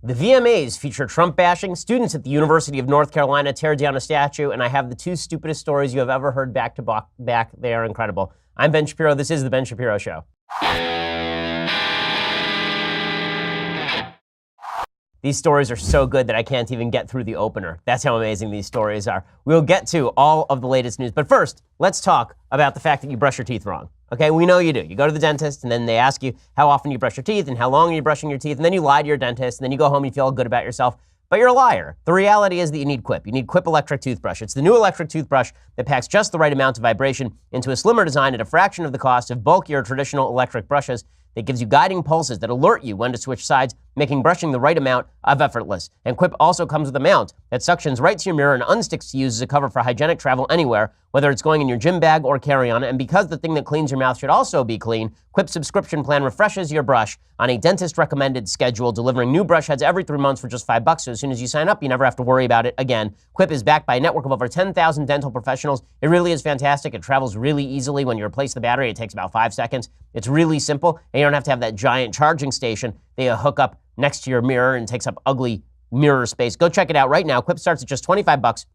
The VMAs feature Trump bashing. Students at the University of North Carolina tear down a statue, and I have the two stupidest stories you have ever heard back to back. They are incredible. I'm Ben Shapiro. This is The Ben Shapiro Show. These stories are so good that I can't even get through the opener. That's how amazing these stories are. We'll get to all of the latest news. But first, let's talk about the fact that you brush your teeth wrong. Okay, we know you do. You go to the dentist, and then they ask you how often you brush your teeth and how long are you brushing your teeth, and then you lie to your dentist, and then you go home and you feel good about yourself. But you're a liar. The reality is that you need Quip. You need Quip electric toothbrush. It's the new electric toothbrush that packs just the right amount of vibration into a slimmer design at a fraction of the cost of bulkier traditional electric brushes. That gives you guiding pulses that alert you when to switch sides, making brushing the right amount of effortless. And Quip also comes with a mount that suctions right to your mirror and unsticks to use as a cover for hygienic travel anywhere, whether it's going in your gym bag or carry-on. And because the thing that cleans your mouth should also be clean, Quip's subscription plan refreshes your brush on a dentist-recommended schedule, delivering new brush heads every 3 months for just $5. So as soon as you sign up, you never have to worry about it again. Quip is backed by a network of over 10,000 dental professionals. It really is fantastic. It travels really easily. When you replace the battery, it takes about 5 seconds. It's really simple, and you don't have to have that giant charging station they hook up next to your mirror and takes up ugly mirror space. Go check it out right now. Quip starts at just $25.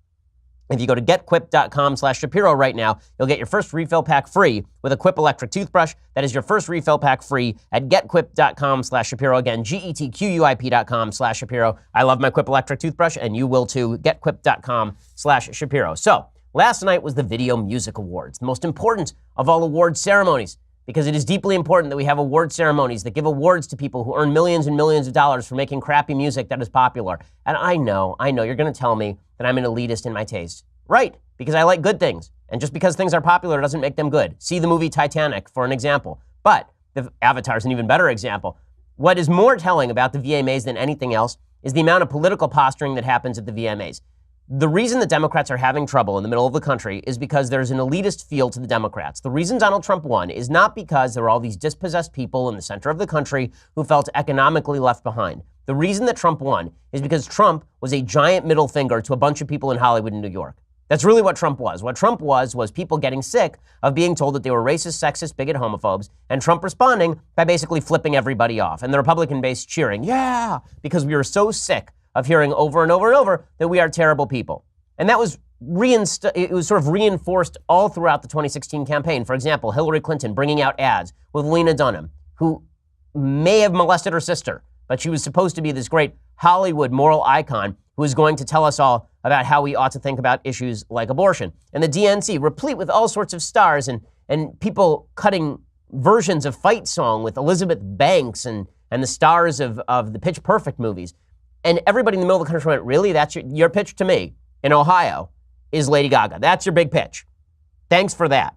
If you go to getquip.com/Shapiro right now, you'll get your first refill pack free with a Quip electric toothbrush. That is your first refill pack free at getquip.com/Shapiro. Again, getquip.com/Shapiro. I love my Quip electric toothbrush, and you will too. Getquip.com/Shapiro. So, last night was the Video Music Awards, the most important of all award ceremonies, because it is deeply important that we have award ceremonies that give awards to people who earn millions and millions of dollars for making crappy music that is popular. And I know, you're going to tell me that I'm an elitist in my taste. Right, because I like good things. And just because things are popular doesn't make them good. See the movie Titanic for an example. But the Avatar is an even better example. What is more telling about the VMAs than anything else is the amount of political posturing that happens at the VMAs. The reason the Democrats are having trouble in the middle of the country is because there's an elitist feel to the Democrats. The reason Donald Trump won is not because there were all these dispossessed people in the center of the country who felt economically left behind. The reason that Trump won is because Trump was a giant middle finger to a bunch of people in Hollywood and New York. That's really what Trump was. What Trump was people getting sick of being told that they were racist, sexist, bigot, homophobes, and Trump responding by basically flipping everybody off. And the Republican base cheering, yeah, because we were so sick of hearing over and over and over that we are terrible people. And that was it was sort of reinforced all throughout the 2016 campaign. For example, Hillary Clinton bringing out ads with Lena Dunham, who may have molested her sister, but she was supposed to be this great Hollywood moral icon who is going to tell us all about how we ought to think about issues like abortion. And the DNC, replete with all sorts of stars and people cutting versions of Fight Song with Elizabeth Banks and the stars of the Pitch Perfect movies. And everybody in the middle of the country went, really? That's your pitch to me in Ohio is Lady Gaga. That's your big pitch. Thanks for that.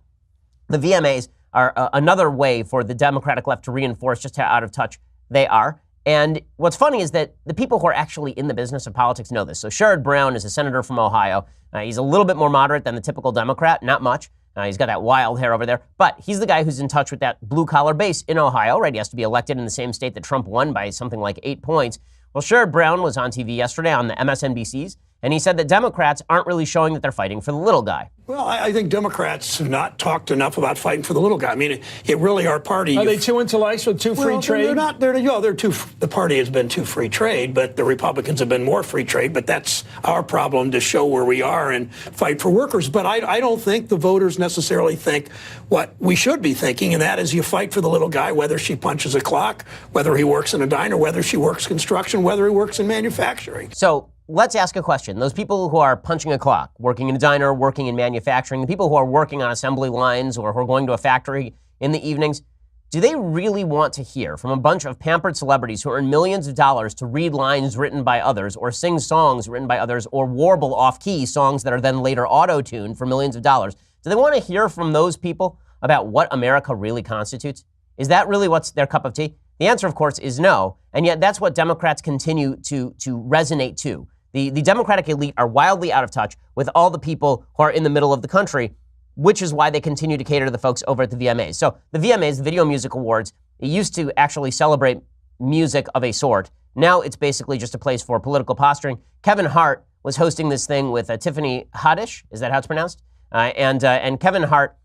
The VMAs are another way for the Democratic left to reinforce just how out of touch they are. And what's funny is that the people who are actually in the business of politics know this. So Sherrod Brown is a senator from Ohio. He's a little bit more moderate than the typical Democrat, not much. He's got that wild hair over there. But he's the guy who's in touch with that blue-collar base in Ohio, right? He has to be elected in the same state that Trump won by something like 8 points. Well, Sherrod Brown was on TV yesterday on the MSNBCs, and he said that Democrats aren't really showing that they're fighting for the little guy. Well, I think Democrats have not talked enough about fighting for the little guy. I mean, it really our party. Are they too into life with too free trade? They're not. They're too. The party has been too free trade, but the Republicans have been more free trade. But that's our problem to show where we are and fight for workers. But I don't think the voters necessarily think what we should be thinking, and that is you fight for the little guy, whether she punches a clock, whether he works in a diner, whether she works construction, whether he works in manufacturing. So let's ask a question. Those people who are punching a clock, working in a diner, working in manufacturing, the people who are working on assembly lines or who are going to a factory in the evenings, do they really want to hear from a bunch of pampered celebrities who earn millions of dollars to read lines written by others or sing songs written by others or warble off-key songs that are then later auto-tuned for millions of dollars? Do they want to hear from those people about what America really constitutes? Is that really what's their cup of tea? The answer, of course, is no. And yet that's what Democrats continue to resonate to. The Democratic elite are wildly out of touch with all the people who are in the middle of the country, which is why they continue to cater to the folks over at the VMAs. So the VMAs, the Video Music Awards, it used to actually celebrate music of a sort. Now it's basically just a place for political posturing. Kevin Hart was hosting this thing with Tiffany Haddish. Is that how it's pronounced? And Kevin Hart,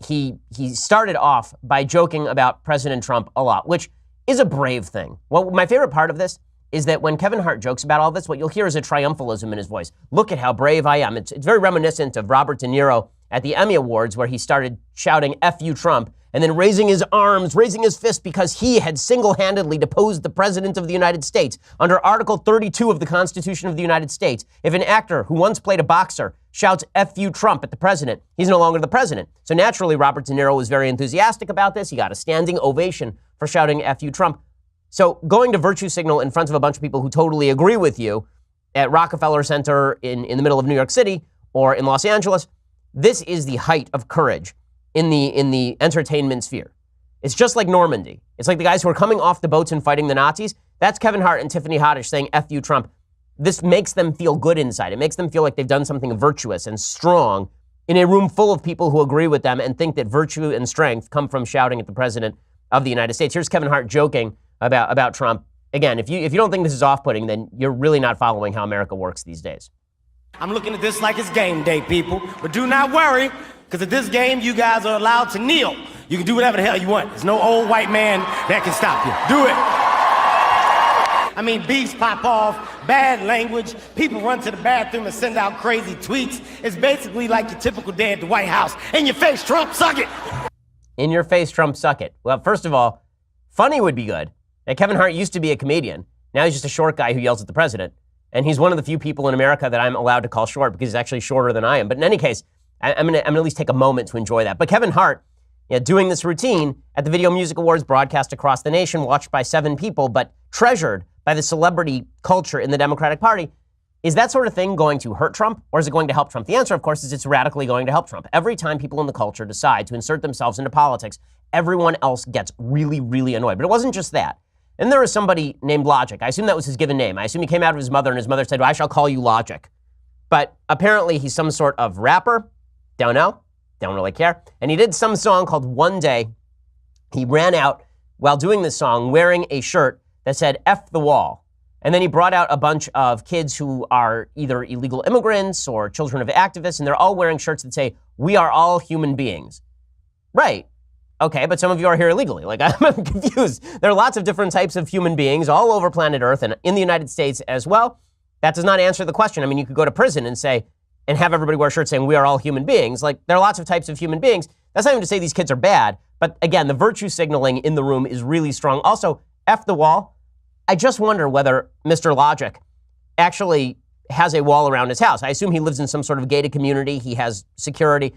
he started off by joking about President Trump a lot, which is a brave thing. Well, my favorite part of this is that when Kevin Hart jokes about all this, what you'll hear is a triumphalism in his voice. Look at how brave I am. It's very reminiscent of Robert De Niro at the Emmy Awards, where he started shouting, "F you, Trump," and then raising his arms, raising his fist because he had single-handedly deposed the President of the United States. Under Article 32 of the Constitution of the United States, if an actor who once played a boxer shouts "F you, Trump" at the president, he's no longer the president. So naturally, Robert De Niro was very enthusiastic about this. He got a standing ovation for shouting "F you, Trump." So going to virtue signal in front of a bunch of people who totally agree with you at Rockefeller Center in the middle of New York City or in Los Angeles, this is the height of courage in the entertainment sphere. It's just like Normandy. It's like the guys who are coming off the boats and fighting the Nazis. That's Kevin Hart and Tiffany Haddish saying "F you, Trump." This makes them feel good inside. It makes them feel like they've done something virtuous and strong in a room full of people who agree with them and think that virtue and strength come from shouting at the President of the United States. Here's Kevin Hart joking about Trump. Again, if you don't think this is off-putting, then you're really not following how America works these days. I'm looking at this like it's game day, people. But do not worry, because at this game, you guys are allowed to kneel. You can do whatever the hell you want. There's no old white man that can stop you. Do it. I mean, beefs pop off, bad language, people run to the bathroom and send out crazy tweets. It's basically like your typical day at the White House. In your face, Trump, suck it. In your face, Trump, suck it. Well, first of all, funny would be good. Now, Kevin Hart used to be a comedian. Now he's just a short guy who yells at the president. And he's one of the few people in America that I'm allowed to call short because he's actually shorter than I am. But in any case, I'm gonna at least take a moment to enjoy that. But Kevin Hart, doing this routine at the Video Music Awards, broadcast across the nation, watched by 7 people, but treasured by the celebrity culture in the Democratic Party, is that sort of thing going to hurt Trump, or is it going to help Trump? The answer, of course, is it's radically going to help Trump. Every time people in the culture decide to insert themselves into politics, everyone else gets really, really annoyed. But it wasn't just that. And there was somebody named Logic. I assume that was his given name. I assume he came out of his mother, and his mother said, "Well, I shall call you Logic." But apparently he's some sort of rapper. Don't know. Don't really care. And he did some song called "One Day." He ran out while doing this song wearing a shirt that said "F the Wall." And then he brought out a bunch of kids who are either illegal immigrants or children of activists, and they're all wearing shirts that say, "We are all human beings." Right. Okay, but some of you are here illegally. Like, I'm confused. There are lots of different types of human beings all over planet Earth and in the United States as well. That does not answer the question. I mean, you could go to prison and have everybody wear shirts saying "We are all human beings." Like, there are lots of types of human beings. That's not even to say these kids are bad. But again, the virtue signaling in the room is really strong. Also, F the wall. I just wonder whether Mr. Logic actually has a wall around his house. I assume he lives in some sort of gated community. He has security.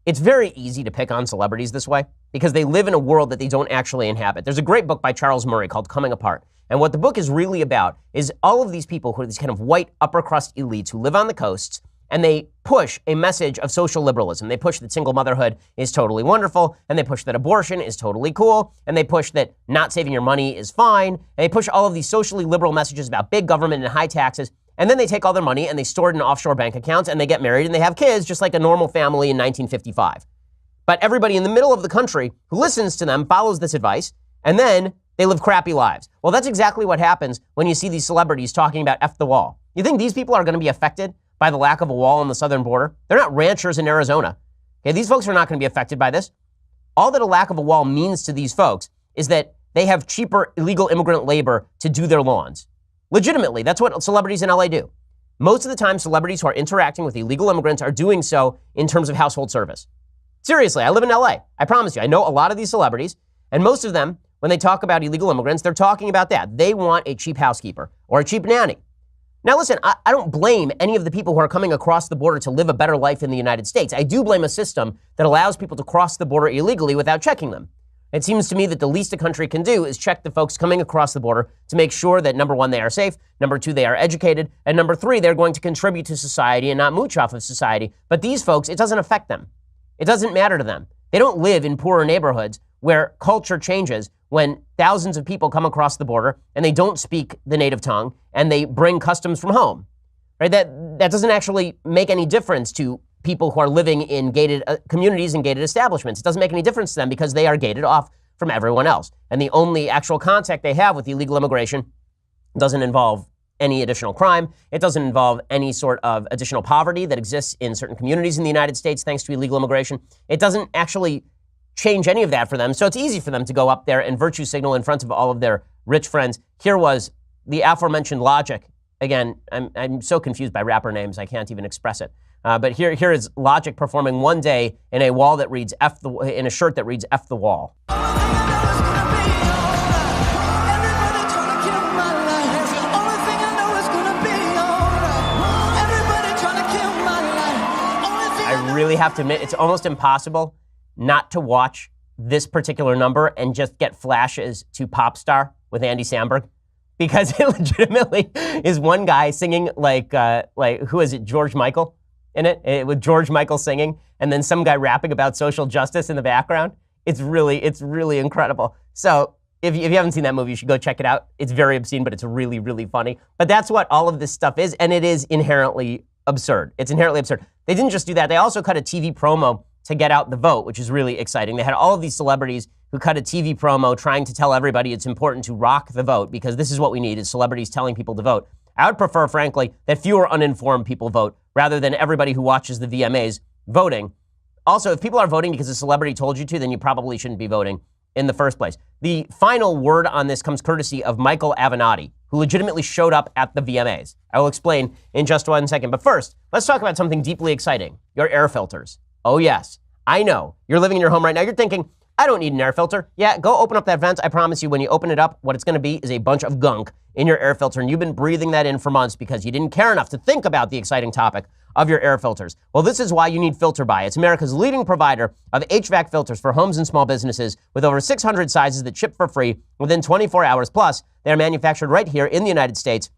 It's very easy to pick on celebrities this way because they live in a world that they don't actually inhabit. There's a great book by Charles Murray called Coming Apart. And what the book is really about is all of these people who are these kind of white upper crust elites who live on the coasts, and they push a message of social liberalism. They push that single motherhood is totally wonderful, and they push that abortion is totally cool, and they push that not saving your money is fine, and they push all of these socially liberal messages about big government and high taxes. And then they take all their money and they store it in offshore bank accounts and they get married and they have kids just like a normal family in 1955. But everybody in the middle of the country who listens to them follows this advice and then they live crappy lives. Well, that's exactly what happens when you see these celebrities talking about F the wall. You think these people are going to be affected by the lack of a wall on the southern border? They're not ranchers in Arizona. Okay, these folks are not going to be affected by this. All that a lack of a wall means to these folks is that they have cheaper illegal immigrant labor to do their lawns. Legitimately, that's what celebrities in LA do. Most of the time, celebrities who are interacting with illegal immigrants are doing so in terms of household service. Seriously, I live in LA. I promise you, I know a lot of these celebrities, and most of them, when they talk about illegal immigrants, they're talking about that. They want a cheap housekeeper or a cheap nanny. Now listen, I don't blame any of the people who are coming across the border to live a better life in the United States. I do blame a system that allows people to cross the border illegally without checking them. It seems to me that the least a country can do is check the folks coming across the border to make sure that, number one, they are safe, number two, they are educated, and number three, they're going to contribute to society and not mooch off of society. But these folks, it doesn't affect them. It doesn't matter to them. They don't live in poorer neighborhoods where culture changes when thousands of people come across the border and they don't speak the native tongue and they bring customs from home. Right? That doesn't actually make any difference to people who are living in gated communities and gated establishments. It doesn't make any difference to them because they are gated off from everyone else. And the only actual contact they have with illegal immigration doesn't involve any additional crime. It doesn't involve any sort of additional poverty that exists in certain communities in the United States thanks to illegal immigration. It doesn't actually change any of that for them. So it's easy for them to go up there and virtue signal in front of all of their rich friends. Here was the aforementioned Logic, again, I'm so confused by rapper names, I can't even express it. But here is Logic performing One Day in a wall that reads in a shirt that reads F the Wall. I really have to admit, it's almost impossible not to watch this particular number and just get flashes to Pop Star with Andy Samberg, because it legitimately is one guy singing like who is it, George Michael in it, with George Michael singing, and then some guy rapping about social justice in the background. It's really incredible. So if you haven't seen that movie, you should go check it out. It's very obscene, but it's really, really funny. But that's what all of this stuff is, and it is inherently absurd. It's inherently absurd. They didn't just do that. They also cut a TV promo to get out the vote, which is really exciting. They had all of these celebrities who cut a TV promo trying to tell everybody it's important to rock the vote, because this is what we need, is celebrities telling people to vote. I would prefer, frankly, that fewer uninformed people vote rather than everybody who watches the VMAs voting. Also, if people are voting because a celebrity told you to, then you probably shouldn't be voting in the first place. The final word on this comes courtesy of Michael Avenatti, who legitimately showed up at the VMAs. I will explain in just 1 second. But first, let's talk about something deeply exciting, your air filters. Oh yes, I know. You're living in your home right now. You're thinking, I don't need an air filter. Yeah, go open up that vent. I promise you, when you open it up, what it's going to be is a bunch of gunk in your air filter, and you've been breathing that in for months because you didn't care enough to think about the exciting topic of your air filters. Well, this is why you need FilterBuy. It's America's leading provider of HVAC filters for homes and small businesses, with over 600 sizes that ship for free within 24 hours. Plus, they're manufactured right here in the United States.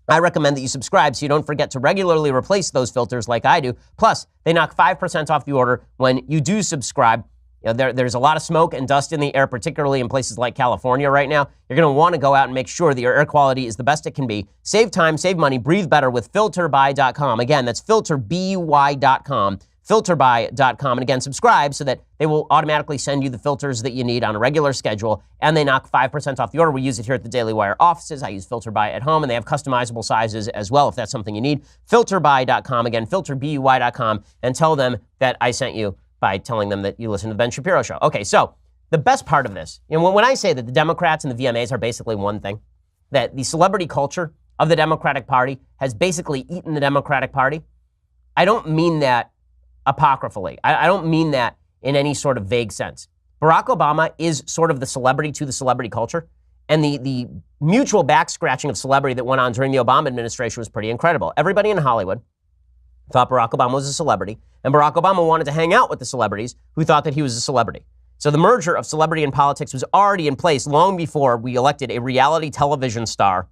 I recommend that you subscribe so you don't forget to regularly replace those filters like I do. Plus, they knock 5% off the order when you do subscribe. You know, there's a lot of smoke and dust in the air, particularly in places like California right now. You're going to want to go out and make sure that your air quality is the best it can be. Save time, save money, breathe better with FilterBuy.com. Again, that's FilterBuy.com, FilterBuy.com. And again, subscribe so that they will automatically send you the filters that you need on a regular schedule, and they knock 5% off the order. We use it here at the Daily Wire offices. I use FilterBuy at home, and they have customizable sizes as well if that's something you need. FilterBuy.com, again, FilterBuy.com, and tell them that I sent you by telling them that you listen to the Ben Shapiro Show. Okay, so the best part of this, when I say that the Democrats and the VMAs are basically one thing, that the celebrity culture of the Democratic Party has basically eaten the Democratic Party, I don't mean that apocryphally. I don't mean that in any sort of vague sense. Barack Obama is sort of the celebrity to the celebrity culture, and the mutual back scratching of celebrity that went on during the Obama administration was pretty incredible. Everybody in Hollywood thought Barack Obama was a celebrity, and Barack Obama wanted to hang out with the celebrities who thought that he was a celebrity. So the merger of celebrity and politics was already in place long before we elected a reality television star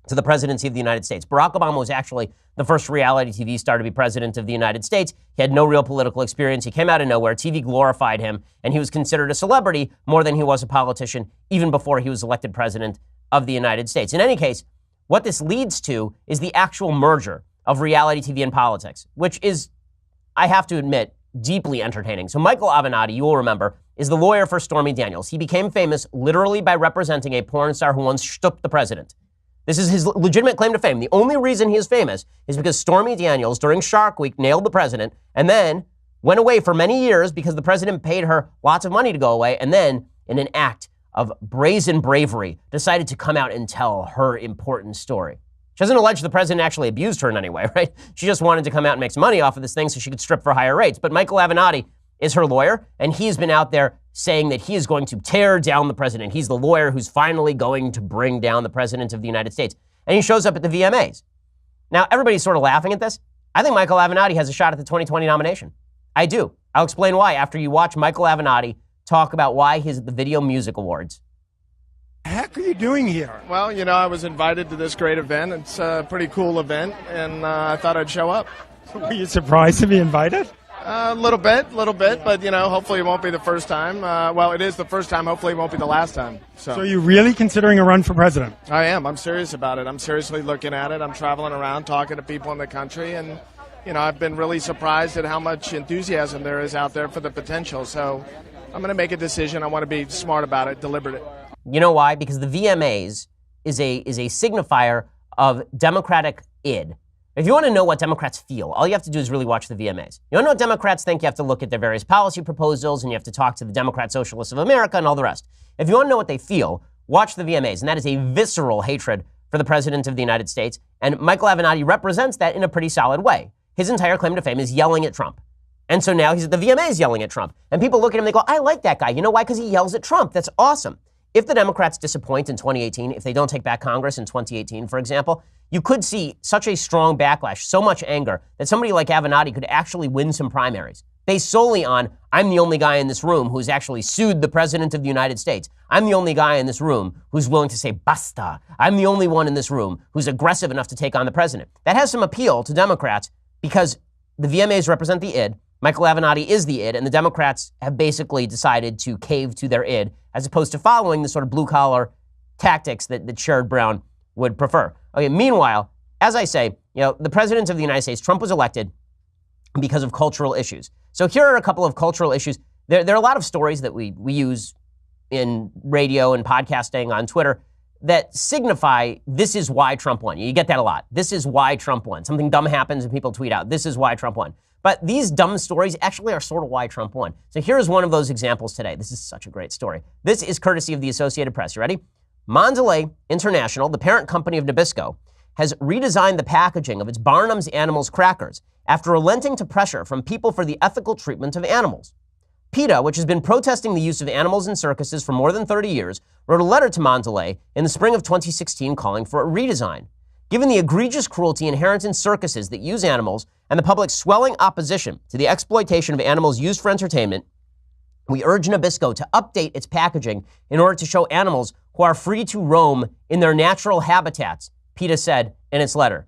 to the presidency of the United States. Barack Obama was actually the first reality TV star to be president of the United States. He had no real political experience. He came out of nowhere. TV glorified him, and he was considered a celebrity more than he was a politician, even before he was elected president of the United States. In any case, what this leads to is the actual merger of reality TV and politics, which is, I have to admit, deeply entertaining. So Michael Avenatti, you will remember, is the lawyer for Stormy Daniels. He became famous literally by representing a porn star who once stooped the president. This is his legitimate claim to fame. The only reason he is famous is because Stormy Daniels, during Shark Week, nailed the president and then went away for many years because the president paid her lots of money to go away, and then, in an act of brazen bravery, decided to come out and tell her important story. She doesn't allege the president actually abused her in any way, right? She just wanted to come out and make some money off of this thing so she could strip for higher rates. But Michael Avenatti is her lawyer, and he's been out there saying that he is going to tear down the president. He's the lawyer who's finally going to bring down the president of the United States. And he shows up at the VMAs. Now, everybody's sort of laughing at this. I think Michael Avenatti has a shot at the 2020 nomination. I do. I'll explain why after you watch Michael Avenatti talk about why he's at the Video Music Awards. The heck are you doing here? Well, I was invited to this great event. It's a pretty cool event, and I thought I'd show up. Were you surprised to be invited? A little bit, but, hopefully it won't be the first time. Well, it is the first time. Hopefully it won't be the last time. So are you really considering a run for president? I am. I'm serious about it. I'm seriously looking at it. I'm traveling around talking to people in the country, and, I've been really surprised at how much enthusiasm there is out there for the potential. So I'm going to make a decision. I want to be smart about it, deliberate. You know why? Because the VMAs is a signifier of Democratic id. If you want to know what Democrats feel, all you have to do is really watch the VMAs. You want to know what Democrats think, you have to look at their various policy proposals, and you have to talk to the Democrat Socialists of America and all the rest. If you want to know what they feel, watch the VMAs, and that is a visceral hatred for the President of the United States. And Michael Avenatti represents that in a pretty solid way. His entire claim to fame is yelling at Trump. And so now he's at the VMAs yelling at Trump. And people look at him and they go, I like that guy. You know why? Because he yells at Trump. That's awesome. If the Democrats disappoint in 2018, if they don't take back Congress in 2018, for example, you could see such a strong backlash, so much anger, that somebody like Avenatti could actually win some primaries based solely on, I'm the only guy in this room who's actually sued the President of the United States. I'm the only guy in this room who's willing to say basta. I'm the only one in this room who's aggressive enough to take on the president. That has some appeal to Democrats because the VMAs represent the id, Michael Avenatti is the id, and the Democrats have basically decided to cave to their id as opposed to following the sort of blue-collar tactics that Sherrod Brown would prefer. Okay, meanwhile, as I say, the President of the United States, Trump was elected because of cultural issues. So here are a couple of cultural issues. There are a lot of stories that we use in radio and podcasting on Twitter that signify this is why Trump won. You get that a lot. This is why Trump won. Something dumb happens and people tweet out, this is why Trump won. But these dumb stories actually are sort of why Trump won. So here's one of those examples today. This is such a great story. This is courtesy of the Associated Press. You ready? Mondelez International, the parent company of Nabisco, has redesigned the packaging of its Barnum's Animals crackers after relenting to pressure from people for the ethical treatment of animals. PETA, which has been protesting the use of animals in circuses for more than 30 years, wrote a letter to Mondelez in the spring of 2016 calling for a redesign. Given the egregious cruelty inherent in circuses that use animals and the public's swelling opposition to the exploitation of animals used for entertainment, we urge Nabisco to update its packaging in order to show animals who are free to roam in their natural habitats, PETA said in its letter.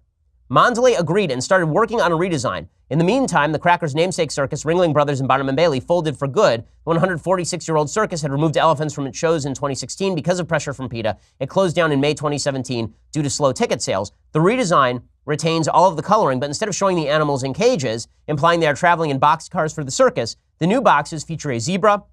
Mondelez agreed and started working on a redesign. In the meantime, the Crackers' namesake circus, Ringling Brothers and Barnum and Bailey, folded for good. The 146-year-old circus had removed elephants from its shows in 2016 because of pressure from PETA. It closed down in May 2017 due to slow ticket sales. The redesign retains all of the coloring, but instead of showing the animals in cages, implying they are traveling in boxcars for the circus, the new boxes feature a zebra,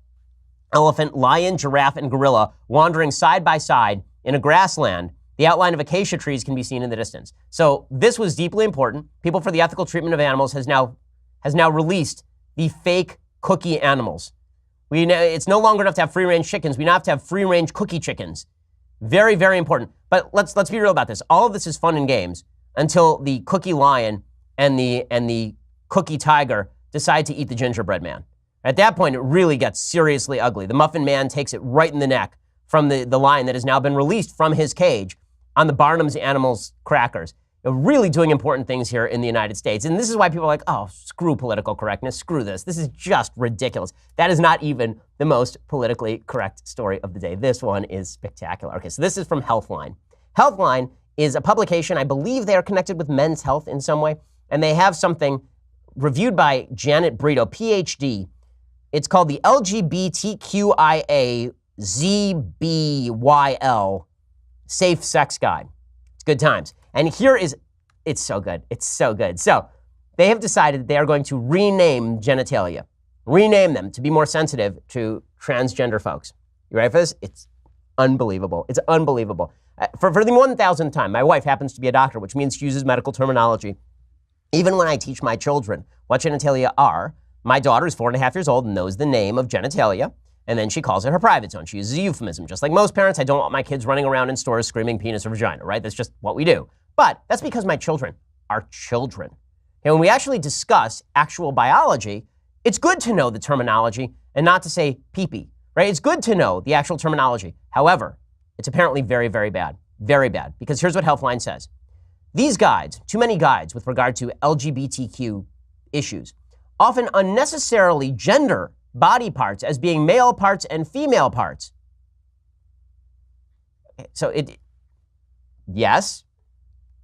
elephant, lion, giraffe, and gorilla wandering side by side in a grassland. The outline of acacia trees can be seen in the distance. So this was deeply important. People for the Ethical Treatment of Animals has now released the fake cookie animals. It's no longer enough to have free-range chickens. We now have to have free-range cookie chickens. Very, very important. But let's be real about this. All of this is fun and games until the cookie lion and the cookie tiger decide to eat the gingerbread man. At that point, it really gets seriously ugly. The muffin man takes it right in the neck from the lion that has now been released from his cage on the Barnum's Animals crackers. They're really doing important things here in the United States. And this is why people are like, oh, screw political correctness, screw this. This is just ridiculous. That is not even the most politically correct story of the day. This one is spectacular. Okay, so this is from Healthline. Healthline is a publication. I believe they are connected with Men's Health in some way. And they have something reviewed by Janet Brito, PhD. It's called the LGBTQIA ZBYL Safe Sex Guide. It's good times. And it's so good. It's so good. So they have decided that they are going to rename genitalia, rename them to be more sensitive to transgender folks. You ready for this? It's unbelievable. It's unbelievable. For the 1,000th time, my wife happens to be a doctor, which means she uses medical terminology. Even when I teach my children what genitalia are, my daughter is 4.5 years old and knows the name of genitalia. And then she calls it her private zone. She uses a euphemism. Just like most parents, I don't want my kids running around in stores screaming penis or vagina, right? That's just what we do. But that's because my children are children. And when we actually discuss actual biology, it's good to know the terminology and not to say pee-pee, right? It's good to know the actual terminology. However, it's apparently very, very bad. Very bad. Because here's what Healthline says. These guides, too many guides with regard to LGBTQ issues, often unnecessarily gender body parts as being male parts and female parts. So yes,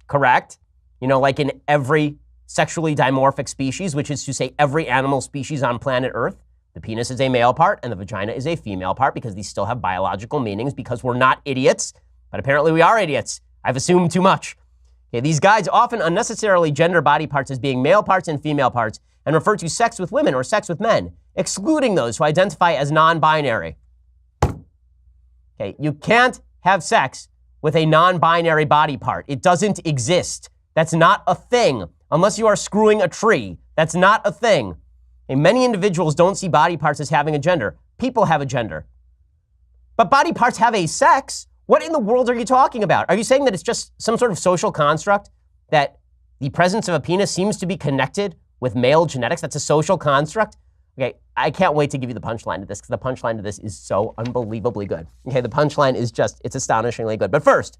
correct. Like in every sexually dimorphic species, which is to say every animal species on planet Earth, the penis is a male part and the vagina is a female part because these still have biological meanings because we're not idiots, but apparently we are idiots. I've assumed too much. Okay, these guides often unnecessarily gender body parts as being male parts and female parts and refer to sex with women or sex with men, excluding those who identify as non-binary. Okay, you can't have sex with a non-binary body part. It doesn't exist. That's not a thing. Unless you are screwing a tree, that's not a thing. And many individuals don't see body parts as having a gender. People have a gender. But body parts have a sex. What in the world are you talking about? Are you saying that it's just some sort of social construct that the presence of a penis seems to be connected with male genetics? That's a social construct? Okay, I can't wait to give you the punchline to this, because the punchline to this is so unbelievably good. Okay, the punchline is just, it's astonishingly good. But first,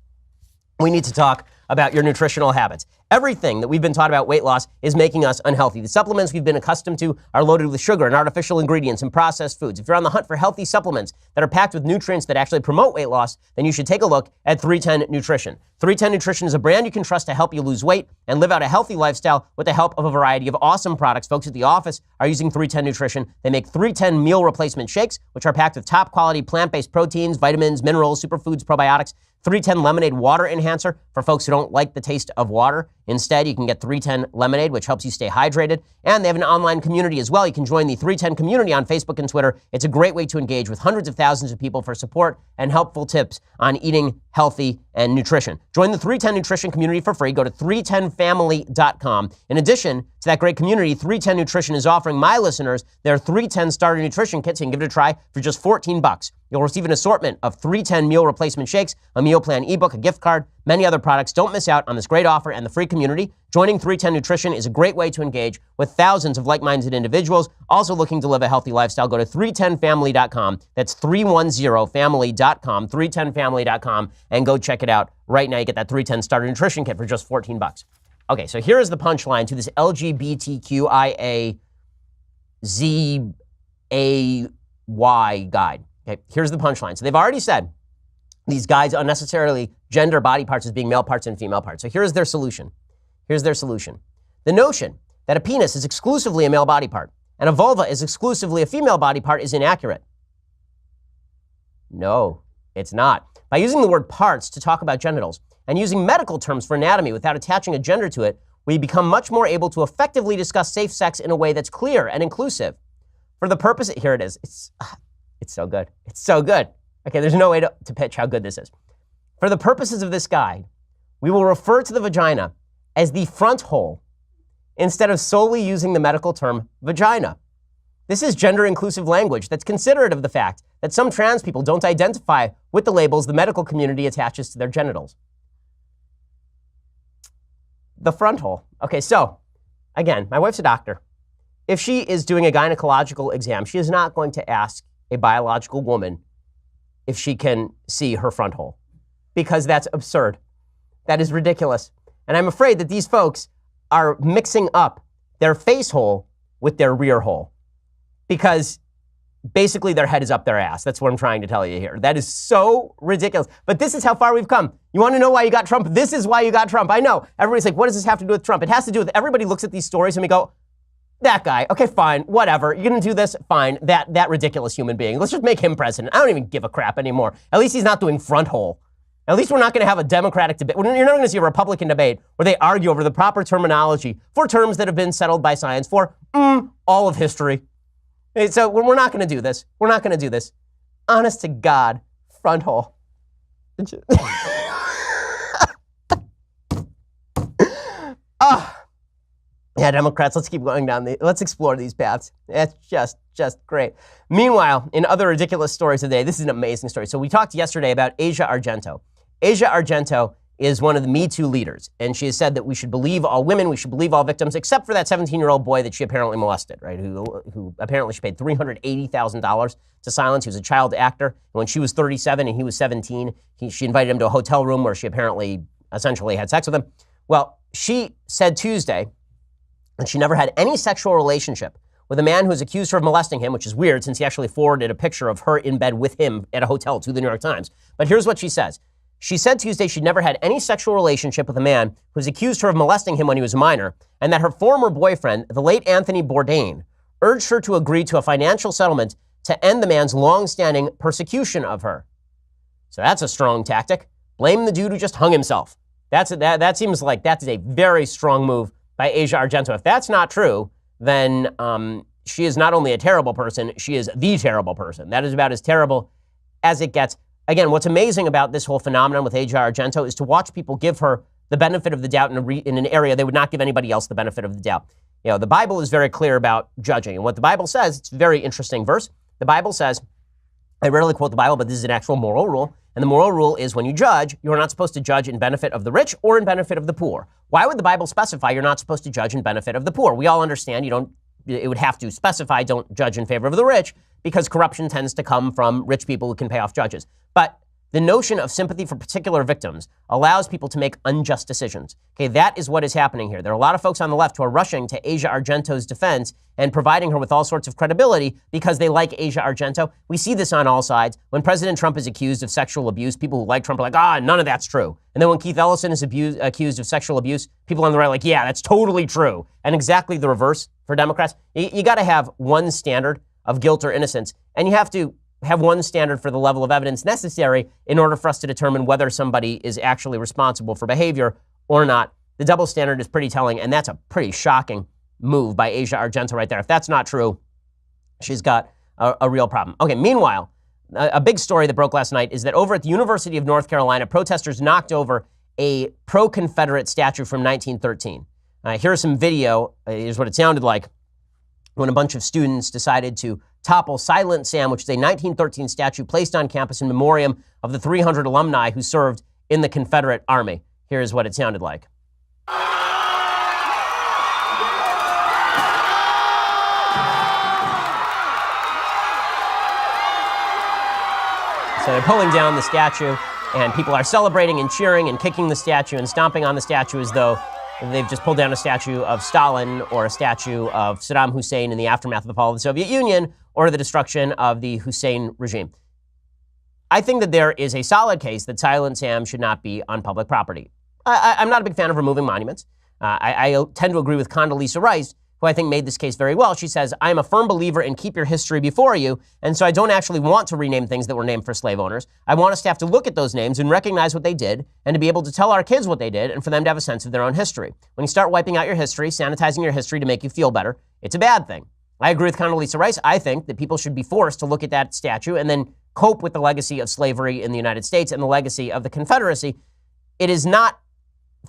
we need to talk about your nutritional habits. Everything that we've been taught about weight loss is making us unhealthy. The supplements we've been accustomed to are loaded with sugar and artificial ingredients and processed foods. If you're on the hunt for healthy supplements that are packed with nutrients that actually promote weight loss, then you should take a look at 310 Nutrition. 310 Nutrition is a brand you can trust to help you lose weight and live out a healthy lifestyle with the help of a variety of awesome products. Folks at the office are using 310 Nutrition. They make 310 meal replacement shakes, which are packed with top quality plant-based proteins, vitamins, minerals, superfoods, probiotics. 310 Lemonade Water Enhancer for folks who don't like the taste of water. Instead, you can get 310 Lemonade, which helps you stay hydrated. And they have an online community as well. You can join the 310 community on Facebook and Twitter. It's a great way to engage with hundreds of thousands of people for support and helpful tips on eating healthy and nutrition. Join the 310 Nutrition community for free. Go to 310family.com. In addition to that great community, 310 Nutrition is offering my listeners their 310 Starter Nutrition Kits. You can give it a try for just $14. You'll receive an assortment of 310 meal replacement shakes, a meal plan ebook, a gift card, many other products. Don't miss out on this great offer and the free community. Joining 310 Nutrition is a great way to engage with thousands of like-minded individuals also looking to live a healthy lifestyle. Go to 310family.com. That's 310family.com, 310family.com, and go check it out right now. You get that 310 Starter Nutrition Kit for just $14. Okay, so here is the punchline to this LGBTQIAZAY guide. Okay, here's the punchline. So they've already said these guides unnecessarily gender body parts as being male parts and female parts. So here's their solution. Here's their solution. The notion that a penis is exclusively a male body part and a vulva is exclusively a female body part is inaccurate. No, it's not. By using the word parts to talk about genitals and using medical terms for anatomy without attaching a gender to it, we become much more able to effectively discuss safe sex in a way that's clear and inclusive. For the purpose, here it is. It's so good. It's so good. Okay, there's no way to pitch how good this is. For the purposes of this guide, we will refer to the vagina as the front hole instead of solely using the medical term vagina. This is gender-inclusive language that's considerate of the fact that some trans people don't identify with the labels the medical community attaches to their genitals. The front hole. Okay, so, again, my wife's a doctor. If she is doing a gynecological exam, she is not going to ask a biological woman if she can see her front hole, because that's absurd. That is ridiculous. And I'm afraid that these folks are mixing up their face hole with their rear hole, because basically their head is up their ass. That's what I'm trying to tell you here. That is so ridiculous. But this is how far we've come. You want to know why you got Trump? This is why you got Trump. I know. Everybody's like, what does this have to do with Trump? It has to do with, everybody looks at these stories and we go, that guy, okay, fine, whatever. You're going to do this? Fine. That ridiculous human being. Let's just make him president. I don't even give a crap anymore. At least he's not doing front hole. At least we're not going to have a Democratic debate. You're not going to see a Republican debate where they argue over the proper terminology for terms that have been settled by science for all of history. So we're not going to do this. We're not going to do this. Honest to God, front hole. Yeah, Democrats, let's keep going down. Let's explore these paths. That's just great. Meanwhile, in other ridiculous stories today, this is an amazing story. So we talked yesterday about Asia Argento. Asia Argento is one of the Me Too leaders, and she has said that we should believe all women, we should believe all victims, except for that 17-year-old boy that she apparently molested, right? Who apparently she paid $380,000 to silence. He was a child actor. And when she was 37 and he was 17, she invited him to a hotel room where she apparently essentially had sex with him. Well, she said Tuesday that she never had any sexual relationship with a man who has accused her of molesting him, which is weird since he actually forwarded a picture of her in bed with him at a hotel to the New York Times. But here's what she says. She said Tuesday she'd never had any sexual relationship with a man who's accused her of molesting him when he was a minor, and that her former boyfriend, the late Anthony Bourdain, urged her to agree to a financial settlement to end the man's long-standing persecution of her. So that's a strong tactic. Blame the dude who just hung himself. That seems like that's a very strong move by Asia Argento. If that's not true, then she is not only a terrible person, she is the terrible person. That is about as terrible as it gets. Again, what's amazing about this whole phenomenon with Asia Argento is to watch people give her the benefit of the doubt in an area they would not give anybody else the benefit of the doubt. You know, the Bible is very clear about judging. And what the Bible says, it's a very interesting verse. The Bible says I rarely quote the Bible, but this is an actual moral rule. And the moral rule is when you judge, you're not supposed to judge in benefit of the rich or in benefit of the poor. Why would the Bible specify you're not supposed to judge in benefit of the poor? We all understand it would have to specify don't judge in favor of the rich because corruption tends to come from rich people who can pay off judges. But the notion of sympathy for particular victims allows people to make unjust decisions. Okay, that is what is happening here. There are a lot of folks on the left who are rushing to Asia Argento's defense and providing her with all sorts of credibility because they like Asia Argento. We see this on all sides. When President Trump is accused of sexual abuse, people who like Trump are like, none of that's true. And then when Keith Ellison is accused of sexual abuse, people on the right are like, yeah, that's totally true. And exactly the reverse for Democrats. You got to have one standard of guilt or innocence, and you have to have one standard for the level of evidence necessary in order for us to determine whether somebody is actually responsible for behavior or not. The double standard is pretty telling, and that's a pretty shocking move by Asia Argento right there. If that's not true, she's got a real problem. Okay, meanwhile, a big story that broke last night is that over at the University of North Carolina, protesters knocked over a pro-Confederate statue from 1913. Here's some video. Here's what it sounded like when a bunch of students decided to topple Silent Sam, which is a 1913 statue placed on campus in memoriam of the 300 alumni who served in the Confederate Army. Here's what it sounded like. So they're pulling down the statue, and people are celebrating and cheering and kicking the statue and stomping on the statue as though they've just pulled down a statue of Stalin or a statue of Saddam Hussein in the aftermath of the fall of the Soviet Union or the destruction of the Hussein regime. I think that there is a solid case that Silent Sam should not be on public property. I'm not a big fan of removing monuments. I tend to agree with Condoleezza Rice, who I think made this case very well. She says, I'm a firm believer in keep your history before you, and so I don't actually want to rename things that were named for slave owners. I want us to have to look at those names and recognize what they did, and to be able to tell our kids what they did, and for them to have a sense of their own history. When you start wiping out your history, sanitizing your history to make you feel better, it's a bad thing. I agree with Condoleezza Rice. I think that people should be forced to look at that statue and then cope with the legacy of slavery in the United States and the legacy of the Confederacy. It is not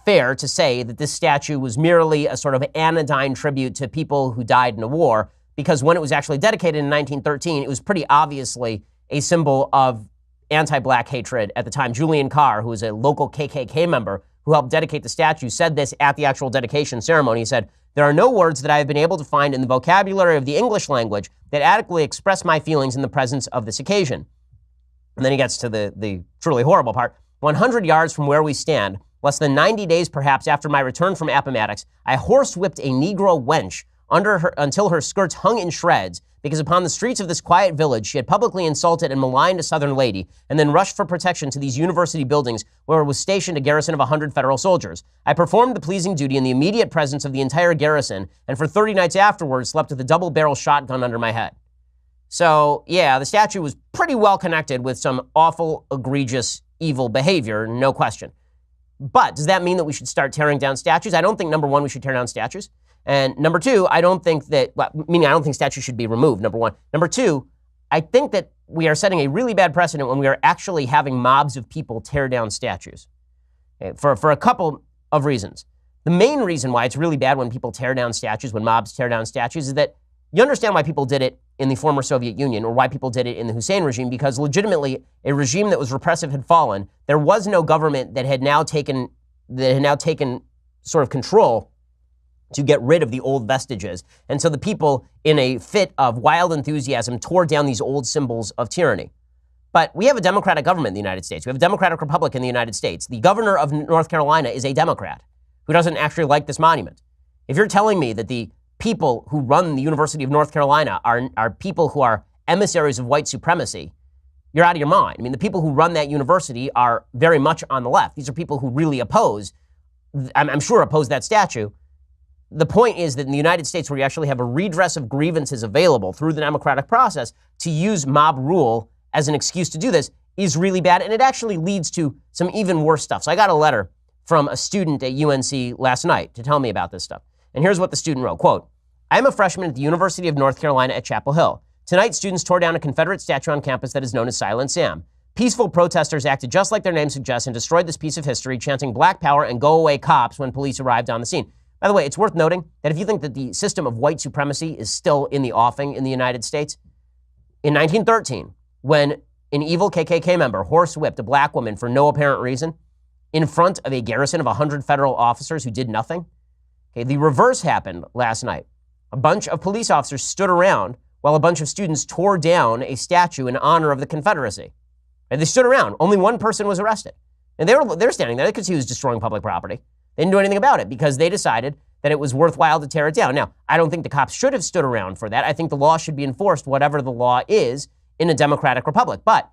fair to say that this statue was merely a sort of anodyne tribute to people who died in a war, because when it was actually dedicated in 1913, it was pretty obviously a symbol of anti-black hatred at the time. Julian Carr, who was a local KKK member who helped dedicate the statue, said this at the actual dedication ceremony. He said, there are no words that I have been able to find in the vocabulary of the English language that adequately express my feelings in the presence of this occasion. And then he gets to the truly horrible part. 100 yards from where we stand, less than 90 days perhaps after my return from Appomattox, I horsewhipped a Negro wench until her skirts hung in shreds, because upon the streets of this quiet village she had publicly insulted and maligned a Southern lady, and then rushed for protection to these university buildings where was stationed a garrison of 100 federal soldiers. I performed the pleasing duty in the immediate presence of the entire garrison, and for 30 nights afterwards slept with a double-barrel shotgun under my head. So, yeah, the statue was pretty well connected with some awful, egregious, evil behavior, no question. But does that mean that we should start tearing down statues? I don't think, number one, we should tear down statues. And number two, I don't think statues should be removed, number one. Number two, I think that we are setting a really bad precedent when we are actually having mobs of people tear down statues. Okay, for a couple of reasons. The main reason why it's really bad when people tear down statues, when mobs tear down statues, is that you understand why people did it in the former Soviet Union or why people did it in the Hussein regime, because legitimately a regime that was repressive had fallen. There was no government that had now taken sort of control to get rid of the old vestiges. And so the people, in a fit of wild enthusiasm, tore down these old symbols of tyranny. But we have a democratic government in the United States. We have a democratic republic in the United States. The governor of North Carolina is a Democrat who doesn't actually like this monument. If you're telling me that the people who run the University of North Carolina are people who are emissaries of white supremacy, you're out of your mind. I mean, the people who run that university are very much on the left. These are people who really oppose that statue. The point is that in the United States, where you actually have a redress of grievances available through the democratic process, to use mob rule as an excuse to do this is really bad, and it actually leads to some even worse stuff. So I got a letter from a student at UNC last night to tell me about this stuff. And here's what the student wrote, quote, I am a freshman at the University of North Carolina at Chapel Hill. Tonight, students tore down a Confederate statue on campus that is known as Silent Sam. Peaceful protesters acted just like their name suggests and destroyed this piece of history, chanting Black Power and Go Away Cops when police arrived on the scene. By the way, it's worth noting that if you think that the system of white supremacy is still in the offing in the United States, in 1913, when an evil KKK member horsewhipped a black woman for no apparent reason in front of a garrison of 100 federal officers who did nothing. Okay, the reverse happened last night. A bunch of police officers stood around while a bunch of students tore down a statue in honor of the Confederacy. And they stood around. Only one person was arrested. And they're standing there. They could see he was destroying public property. They didn't do anything about it because they decided that it was worthwhile to tear it down. Now, I don't think the cops should have stood around for that. I think the law should be enforced, whatever the law is, in a democratic republic. But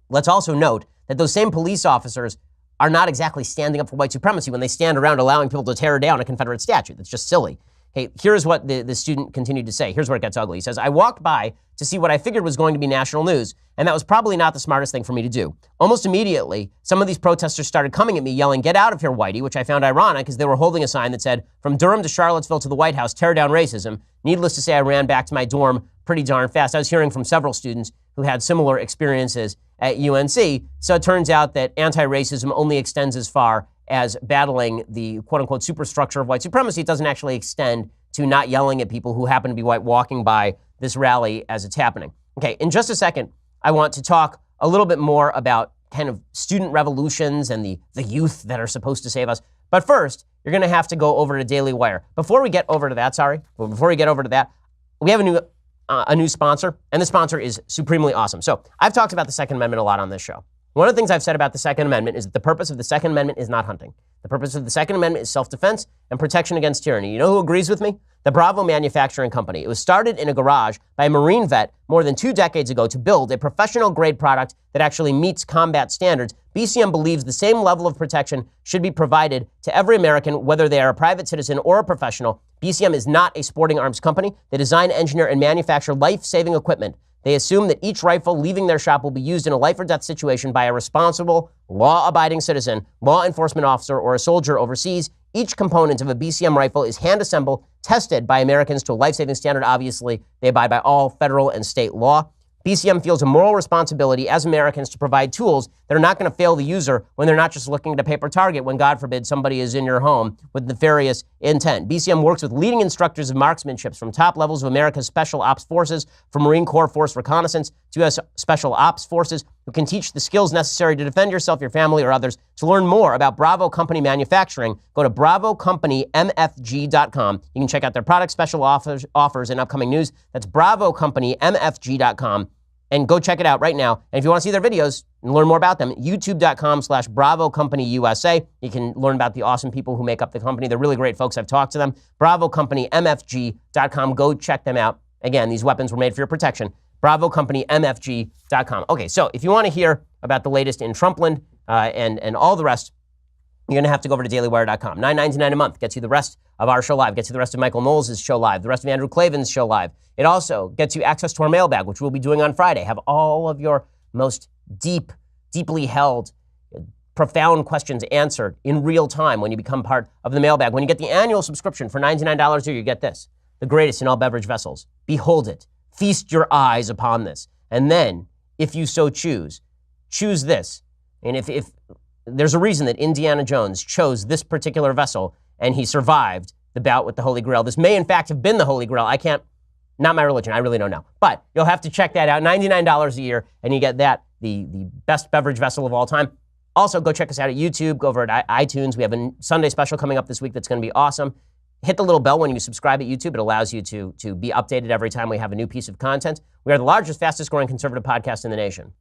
let's also note that those same police officers are not exactly standing up for white supremacy when they stand around allowing people to tear down a Confederate statue. That's just silly. Hey, here's what the student continued to say. Here's where it gets ugly. He says, I walked by to see what I figured was going to be national news, and that was probably not the smartest thing for me to do. Almost immediately, some of these protesters started coming at me yelling, get out of here, whitey, which I found ironic because they were holding a sign that said, from Durham to Charlottesville to the White House, tear down racism. Needless to say, I ran back to my dorm pretty darn fast. I was hearing from several students who had similar experiences at UNC. So it turns out that anti-racism only extends as far as battling the quote-unquote superstructure of white supremacy. It doesn't actually extend to not yelling at people who happen to be white walking by this rally as it's happening. Okay, in just a second, I want to talk a little bit more about kind of student revolutions and the youth that are supposed to save us. But first, you're going to have to go over to Daily Wire. Before we get over to that, we have a new sponsor, and the sponsor is supremely awesome. So I've talked about the Second Amendment a lot on this show. One of the things I've said about the Second Amendment is that the purpose of the Second Amendment is not hunting. The purpose of the Second Amendment is self-defense and protection against tyranny. You know who agrees with me? The Bravo Manufacturing Company. It was started in a garage by a Marine vet more than 2 decades ago to build a professional-grade product that actually meets combat standards. BCM believes the same level of protection should be provided to every American, whether they are a private citizen or a professional. BCM is not a sporting arms company. They design, engineer, and manufacture life-saving equipment. They assume that each rifle leaving their shop will be used in a life or death situation by a responsible, law-abiding citizen, law enforcement officer, or a soldier overseas. Each component of a BCM rifle is hand-assembled, tested by Americans to a life-saving standard. Obviously, they abide by all federal and state law. BCM feels a moral responsibility as Americans to provide tools that are not going to fail the user when they're not just looking at a paper target when, God forbid, somebody is in your home with nefarious intent. BCM works with leading instructors of marksmanship from top levels of America's Special Ops Forces, from Marine Corps Force Reconnaissance to U.S. Special Ops Forces, who can teach the skills necessary to defend yourself, your family, or others. To learn more about Bravo Company Manufacturing, go to BravoCompanyMFG.com. You can check out their product special offers and upcoming news. That's BravoCompanyMFG.com. And go check it out right now. And if you want to see their videos and learn more about them, youtube.com/BravoCompanyUSA. You can learn about the awesome people who make up the company. They're really great folks. I've talked to them. BravoCompanyMFG.com. Go check them out. Again, these weapons were made for your protection. BravoCompanyMFG.com. Okay, so if you want to hear about the latest in Trumpland and all the rest, you're going to have to go over to dailywire.com. $9.99 a month gets you the rest of our show live, gets you the rest of Michael Knowles' show live, the rest of Andrew Klavan's show live. It also gets you access to our mailbag, which we'll be doing on Friday. Have all of your most deeply held, profound questions answered in real time when you become part of the mailbag. When you get the annual subscription for $99 a year, you get this, the greatest in all beverage vessels. Behold it. Feast your eyes upon this. And then, if you so choose this. And if there's a reason that Indiana Jones chose this particular vessel and he survived the bout with the Holy Grail. This may in fact have been the Holy Grail. Not my religion, I really don't know. But you'll have to check that out, $99 a year, and you get that, the best beverage vessel of all time. Also, go check us out at YouTube, go over at iTunes. We have a Sunday special coming up this week that's going to be awesome. Hit the little bell when you subscribe at YouTube. It allows you to be updated every time we have a new piece of content. We are the largest, fastest growing conservative podcast in the nation.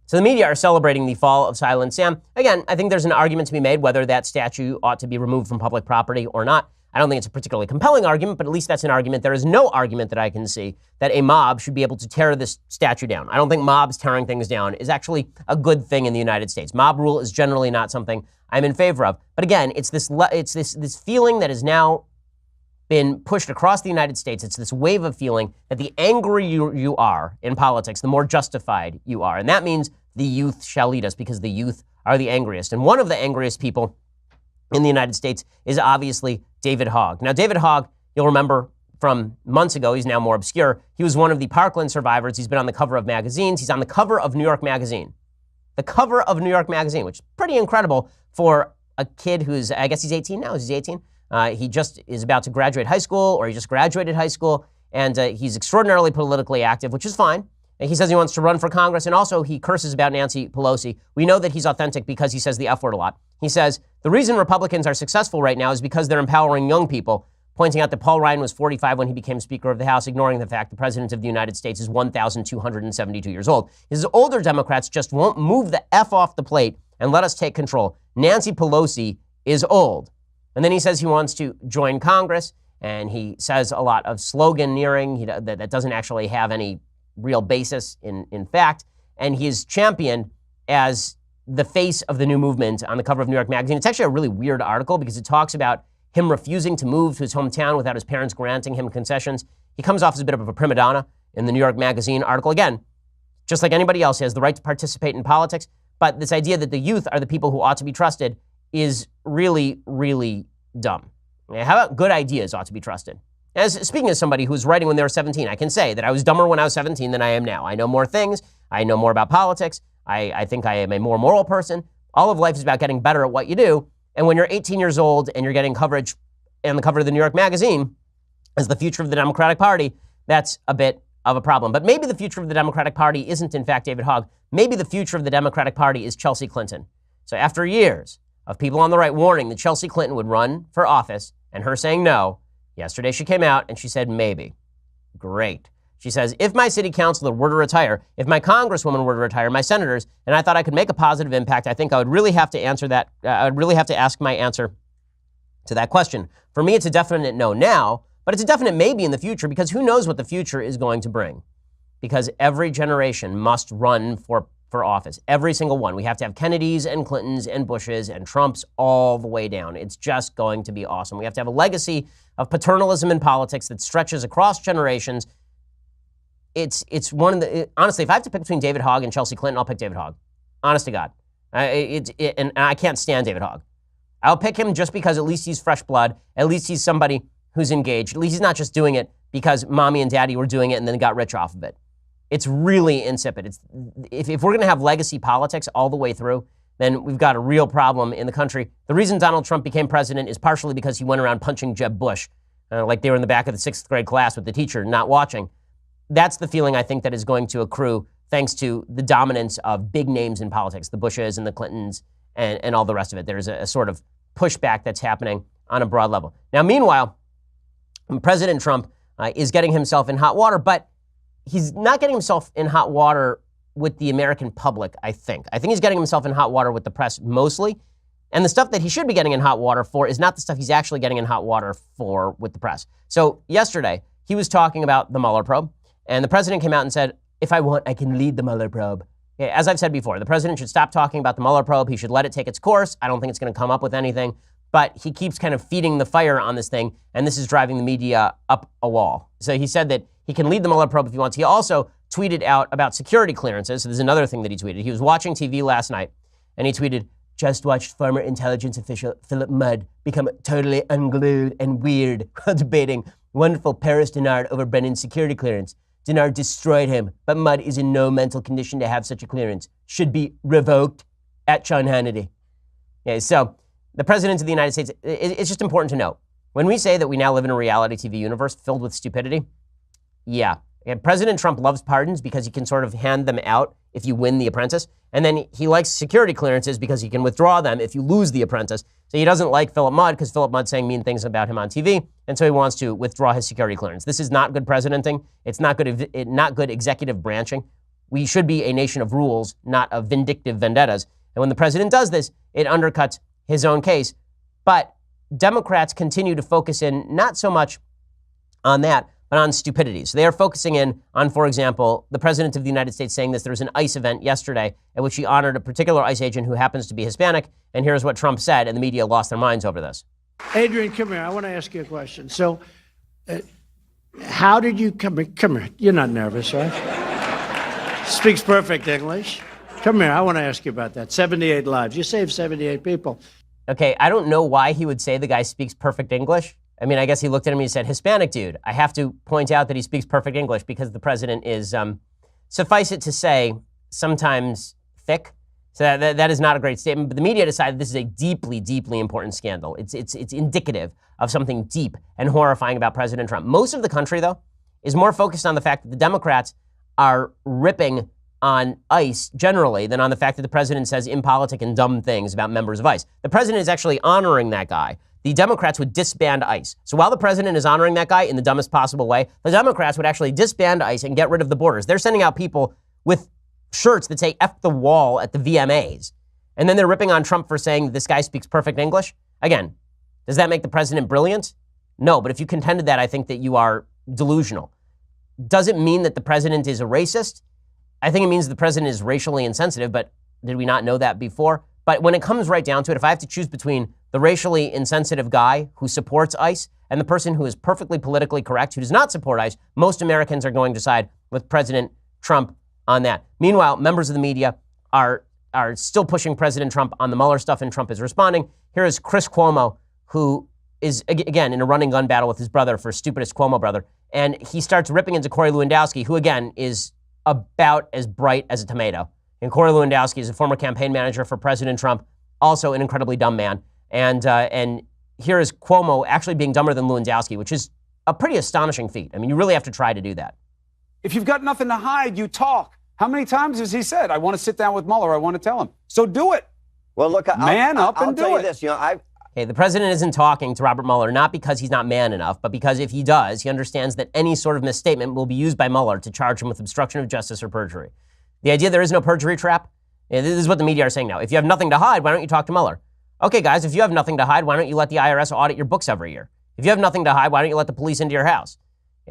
So the media are celebrating the fall of Silent Sam. Again, I think there's an argument to be made whether that statue ought to be removed from public property or not. I don't think it's a particularly compelling argument, but at least that's an argument. There is no argument that I can see that a mob should be able to tear this statue down. I don't think mobs tearing things down is actually a good thing in the United States. Mob rule is generally not something I'm in favor of. But again, it's this feeling that has now been pushed across the United States. It's this wave of feeling that the angrier you are in politics, the more justified you are. And that means the youth shall lead us because the youth are the angriest. And one of the angriest people in the United States is obviously David Hogg. Now, David Hogg, you'll remember from months ago, he's now more obscure. He was one of the Parkland survivors. He's been on the cover of magazines. He's on the cover of New York Magazine. The cover of New York Magazine, which is pretty incredible for a kid who's, I guess he's 18 now. Is he 18? He just is about to graduate high school, or he just graduated high school, and he's extraordinarily politically active, which is fine. And he says he wants to run for Congress, and also he curses about Nancy Pelosi. We know that he's authentic because he says the F word a lot. He says, the reason Republicans are successful right now is because they're empowering young people, pointing out that Paul Ryan was 45 when he became Speaker of the House, ignoring the fact the President of the United States is 1,272 years old. His older Democrats just won't move the F off the plate and let us take control. Nancy Pelosi is old. And then he says he wants to join Congress, and he says a lot of sloganeering that doesn't actually have any real basis in fact, and he is championed as the face of the new movement on the cover of New York Magazine. It's actually a really weird article because it talks about him refusing to move to his hometown without his parents granting him concessions. He comes off as a bit of a prima donna in the New York Magazine article. Again, just like anybody else, he has the right to participate in politics, but this idea that the youth are the people who ought to be trusted is really, really dumb. How about good ideas ought to be trusted? Speaking as somebody who was writing when they were 17, I can say that I was dumber when I was 17 than I am now. I know more things. I know more about politics. I think I am a more moral person. All of life is about getting better at what you do. And when you're 18 years old and you're getting coverage on the cover of the New York Magazine as the future of the Democratic Party, that's a bit of a problem. But maybe the future of the Democratic Party isn't, in fact, David Hogg. Maybe the future of the Democratic Party is Chelsea Clinton. So after years of people on the right warning that Chelsea Clinton would run for office and her saying no, yesterday she came out and she said maybe. Great. She says, if my city councilor were to retire, if my congresswoman were to retire, my senators, and I thought I could make a positive impact, I think I would really have to answer that. I would really have to ask my answer to that question. For me, it's a definite no now, but it's a definite maybe in the future, because who knows what the future is going to bring. Because every generation must run for office. Every single one. We have to have Kennedys and Clintons and Bushes and Trumps all the way down. It's just going to be awesome. We have to have a legacy of paternalism in politics that stretches across generations. It's one of the, honestly, if I have to pick between David Hogg and Chelsea Clinton, I'll pick David Hogg. Honest to God. And I can't stand David Hogg. I'll pick him just because at least he's fresh blood. At least he's somebody who's engaged. At least he's not just doing it because mommy and daddy were doing it and then got rich off of it. It's really insipid. If we're going to have legacy politics all the way through, then we've got a real problem in the country. The reason Donald Trump became president is partially because he went around punching Jeb Bush, like they were in the back of the 6th grade class with the teacher not watching. That's the feeling I think that is going to accrue thanks to the dominance of big names in politics, the Bushes and the Clintons and all the rest of it. There's a sort of pushback that's happening on a broad level. Now, meanwhile, President Trump is getting himself in hot water, but he's not getting himself in hot water with the American public, I think. I think he's getting himself in hot water with the press mostly. And the stuff that he should be getting in hot water for is not the stuff he's actually getting in hot water for with the press. So yesterday, he was talking about the Mueller probe, and the president came out and said, if I want, I can lead the Mueller probe. As I've said before, the president should stop talking about the Mueller probe. He should let it take its course. I don't think it's going to come up with anything. But he keeps kind of feeding the fire on this thing, and this is driving the media up a wall. So he said that he can lead the Mueller probe if he wants. He also tweeted out about security clearances. So there's another thing that he tweeted. He was watching TV last night, and he tweeted, just watched former intelligence official Philip Mudd become totally unglued and weird while debating wonderful Paris Denard over Brennan's security clearance. Denard destroyed him, but Mudd is in no mental condition to have such a clearance. Should be revoked at Sean Hannity. Yeah, so the president of the United States, it's just important to note, when we say that we now live in a reality TV universe filled with stupidity, yeah, President Trump loves pardons because he can sort of hand them out if you win The Apprentice. And then he likes security clearances because he can withdraw them if you lose The Apprentice. So he doesn't like Philip Mudd because Philip Mudd's saying mean things about him on TV. And so he wants to withdraw his security clearance. This is not good presidenting. It's not good executive branching. We should be a nation of rules, not of vindictive vendettas. And when the president does this, it undercuts his own case. But Democrats continue to focus in not so much on that, but on stupidity. So they are focusing in on, for example, the president of the United States saying this. There was an ICE event yesterday at which he honored a particular ICE agent who happens to be Hispanic. And here's what Trump said, and the media lost their minds over this. Adrian, come here. I want to ask you a question. So how did you come here? You're not nervous, right? Speaks perfect English. Come here. I want to ask you about that. 78 lives. You saved 78 people. Okay, I don't know why he would say the guy speaks perfect English. I mean, I guess he looked at him and he said, Hispanic dude. I have to point out that he speaks perfect English because the president is, suffice it to say, sometimes thick So that is not a great statement, but the media decided this is a deeply, deeply important scandal. It's indicative of something deep and horrifying about President Trump. Most of the country, though, is more focused on the fact that the Democrats are ripping on ICE generally than on the fact that the president says impolitic and dumb things about members of ICE. The president is actually honoring that guy. The Democrats would disband ICE. So while the president is honoring that guy in the dumbest possible way, the Democrats would actually disband ICE and get rid of the borders. They're sending out people with shirts that say F the wall at the VMAs. And then they're ripping on Trump for saying this guy speaks perfect English. Again, does that make the president brilliant? No, but if you contended that, I think that you are delusional. Does it mean that the president is a racist? I think it means the president is racially insensitive, but did we not know that before? But when it comes right down to it, if I have to choose between the racially insensitive guy who supports ICE and the person who is perfectly politically correct, who does not support ICE, most Americans are going to side with President Trump on that. Meanwhile, members of the media are still pushing President Trump on the Mueller stuff, and Trump is responding. Here is Chris Cuomo, who is, again, in a running gun battle with his brother for stupidest Cuomo brother, and he starts ripping into Corey Lewandowski, who, again, is about as bright as a tomato. And Corey Lewandowski is a former campaign manager for President Trump, also an incredibly dumb man. And here is Cuomo actually being dumber than Lewandowski, which is a pretty astonishing feat. I mean, you really have to try to do that. If you've got nothing to hide, you talk. How many times has he said, I want to sit down with Mueller, I want to tell him? So do it. Well, look, I'll tell do you it. this. Okay, the president isn't talking to Robert Mueller, not because he's not man enough, but because if he does, he understands that any sort of misstatement will be used by Mueller to charge him with obstruction of justice or perjury. The idea there is no perjury trap, this is what the media are saying now. If you have nothing to hide, why don't you talk to Mueller? Okay, guys, if you have nothing to hide, why don't you let the IRS audit your books every year? If you have nothing to hide, why don't you let the police into your house?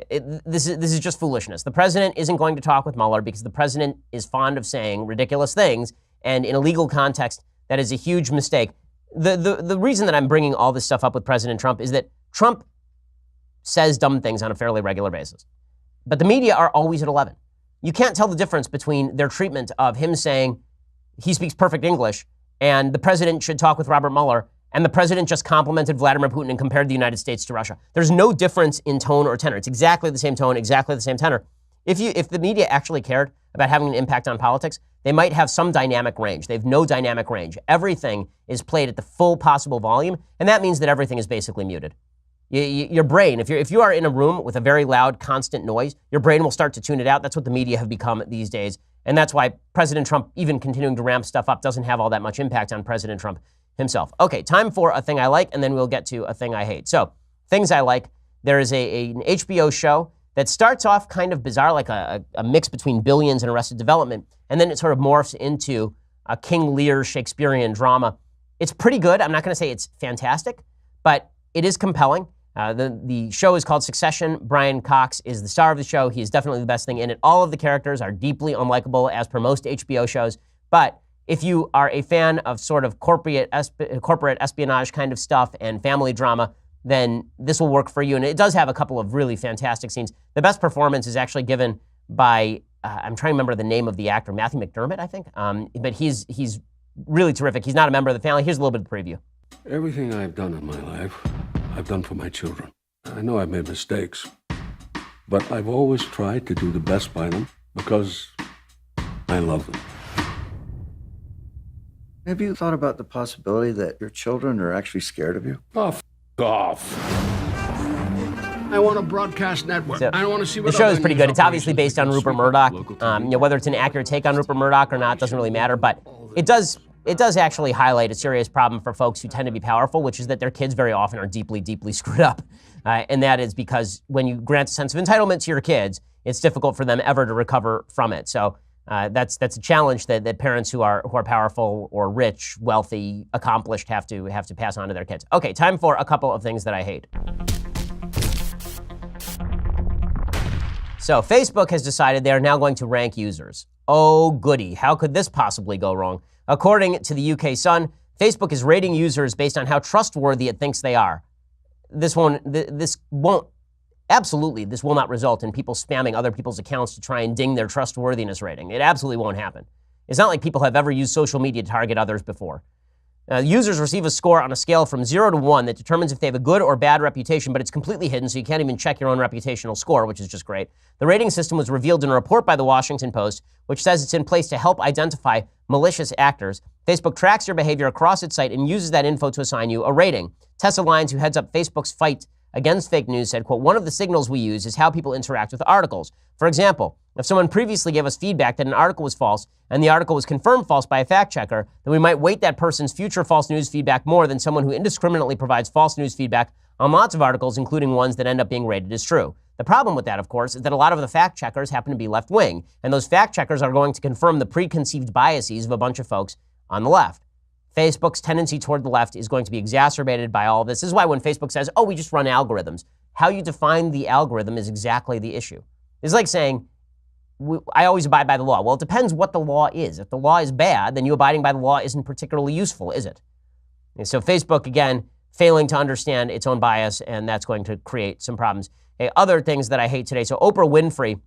This is just foolishness. The president isn't going to talk with Mueller because the president is fond of saying ridiculous things, and in a legal context, that is a huge mistake. The reason that I'm bringing all this stuff up with President Trump is that Trump says dumb things on a fairly regular basis. But the media are always at 11. You can't tell the difference between their treatment of him saying he speaks perfect English and the president should talk with Robert Mueller, and the president just complimented Vladimir Putin and compared the United States to Russia. There's no difference in tone or tenor. It's exactly the same tone, exactly the same tenor. If the media actually cared about having an impact on politics, they might have some dynamic range. They have no dynamic range. Everything is played at the full possible volume, and that means that everything is basically muted. Your brain, if you are in a room with a very loud, constant noise, your brain will start to tune it out. That's what the media have become these days, and that's why President Trump, even continuing to ramp stuff up, doesn't have all that much impact on President Trump himself. Okay, time for a thing I like, and then we'll get to a thing I hate. So, things I like. There is an HBO show that starts off kind of bizarre, like a mix between Billions and Arrested Development, and then it sort of morphs into a King Lear Shakespearean drama. It's pretty good. I'm not going to say it's fantastic, but it is compelling. The show is called Succession. Brian Cox is the star of the show. He is definitely the best thing in it. All of the characters are deeply unlikable, as per most HBO shows, but if you are a fan of sort of corporate espionage kind of stuff and family drama, then this will work for you. And it does have a couple of really fantastic scenes. The best performance is actually given by, I'm trying to remember the name of the actor, Matthew McDermott, I think. But he's really terrific. He's not a member of the family. Here's a little bit of the preview. Everything I've done in my life, I've done for my children. I know I've made mistakes, but I've always tried to do the best by them because I love them. Have you thought about the possibility that your children are actually scared of you? Oh, f*** off. I want a broadcast network. So, I don't want to see what the show is pretty good. It's obviously based on Rupert Murdoch. Whether it's an accurate take on Rupert Murdoch or not doesn't really matter, but it does actually highlight a serious problem for folks who tend to be powerful, which is that their kids very often are deeply, deeply screwed up. And that is because when you grant a sense of entitlement to your kids, it's difficult for them ever to recover from it. So that's a challenge that parents who are powerful or rich, wealthy, accomplished have to pass on to their kids. Okay, time for a couple of things that I hate. So Facebook has decided they are now going to rank users. Oh goody, how could this possibly go wrong? According to the UK Sun, Facebook is rating users based on how trustworthy it thinks they are. This will not result in people spamming other people's accounts to try and ding their trustworthiness rating. It absolutely won't happen. It's not like people have ever used social media to target others before. Users receive a score on a scale from 0 to 1 that determines if they have a good or bad reputation, but it's completely hidden, so you can't even check your own reputational score, which is just great. The rating system was revealed in a report by the Washington Post, which says it's in place to help identify malicious actors. Facebook tracks your behavior across its site and uses that info to assign you a rating. Tessa Lyons, who heads up Facebook's fight against fake news, said, quote, "One of the signals we use is how people interact with articles. For example, if someone previously gave us feedback that an article was false and the article was confirmed false by a fact checker, then we might weight that person's future false news feedback more than someone who indiscriminately provides false news feedback on lots of articles, including ones that end up being rated as true." The problem with that, of course, is that a lot of the fact checkers happen to be left-wing, and those fact checkers are going to confirm the preconceived biases of a bunch of folks on the left. Facebook's tendency toward the left is going to be exacerbated by all of this. This is why when Facebook says, oh, we just run algorithms, how you define the algorithm is exactly the issue. It's like saying, I always abide by the law. Well, it depends what the law is. If the law is bad, then you abiding by the law isn't particularly useful, is it? And so Facebook, again, failing to understand its own bias, and that's going to create some problems. Other things that I hate today. So Oprah Winfrey